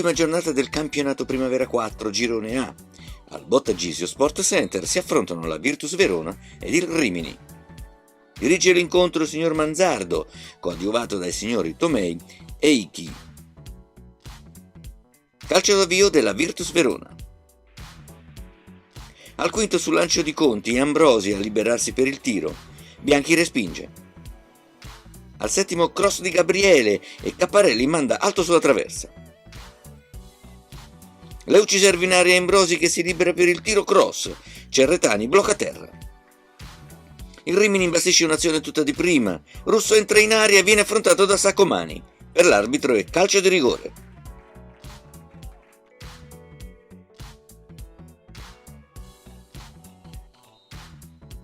Ultima giornata del campionato Primavera 4, Girone A. Al Bottagisio Sport Center si affrontano la Virtus Verona ed il Rimini. Dirige l'incontro il signor Manzardo, coadiuvato dai signori Tomei e Ichi. Calcio d'avvio della Virtus Verona. Al quinto sul lancio di Conti, Ambrosi a liberarsi per il tiro. Bianchi respinge. Al settimo cross di Gabriele e Capparelli manda alto sulla traversa. Leuci serve in area Ambrosi che si libera per il tiro cross. Cerretani blocca terra. Il Rimini imbastisce un'azione tutta di prima. Russo entra in area e viene affrontato da Sacomani. Per l'arbitro è calcio di rigore.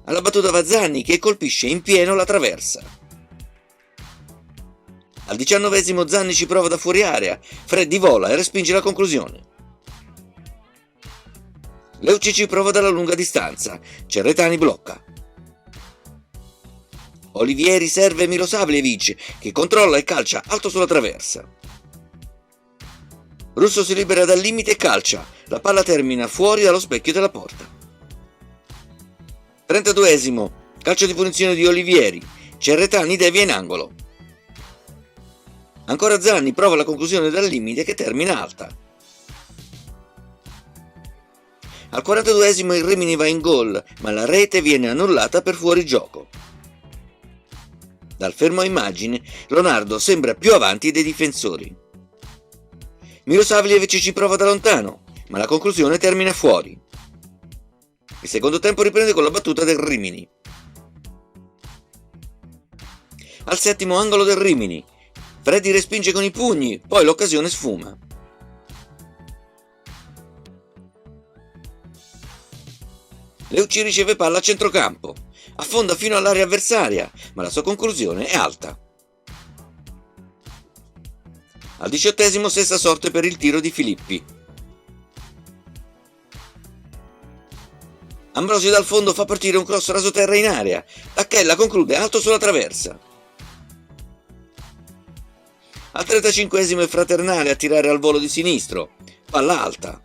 Alla battuta va Zanni che colpisce in pieno la traversa. Al 19esimo Zanni ci prova da fuori area. Freddi vola e respinge la conclusione. Leuci ci prova dalla lunga distanza. Cerretani blocca. Olivieri serve Milosavljevic che controlla e calcia alto sulla traversa. Russo si libera dal limite e calcia. La palla termina fuori dallo specchio della porta. 32esimo. Calcio di punizione di Olivieri. Cerretani devia in angolo. Ancora Zanni prova la conclusione dal limite che termina alta. Al 42esimo il Rimini va in gol, ma la rete viene annullata per fuorigioco. Dal fermo a immagine, Leonardo sembra più avanti dei difensori. Milosavljevic ci prova da lontano, ma la conclusione termina fuori. Il secondo tempo riprende con la battuta del Rimini. Al settimo angolo del Rimini, Freddi respinge con i pugni, poi l'occasione sfuma. Leuci riceve palla a centrocampo, affonda fino all'area avversaria, ma la sua conclusione è alta. Al 18esimo stessa sorte per il tiro di Filippi. Ambrosi dal fondo fa partire un cross rasoterra in area, Tacchella conclude alto sulla traversa. Al 35esimo è Fraternale a tirare al volo di sinistro, palla alta.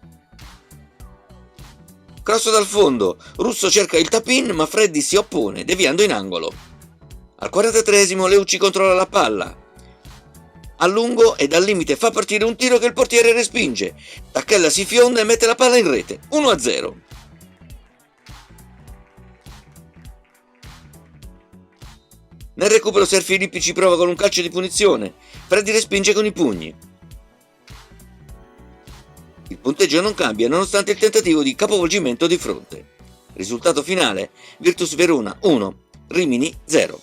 Cross dal fondo, Russo cerca il tap-in ma Freddi si oppone, deviando in angolo. Al 43esimo Leuci controlla la palla. A lungo e dal limite fa partire un tiro che il portiere respinge. Tacchella si fionda e mette la palla in rete, 1-0. Nel recupero Ser Filippi ci prova con un calcio di punizione. Freddi respinge con i pugni. Il punteggio non cambia nonostante il tentativo di capovolgimento di fronte. Risultato finale: Virtus Verona 1, Rimini 0.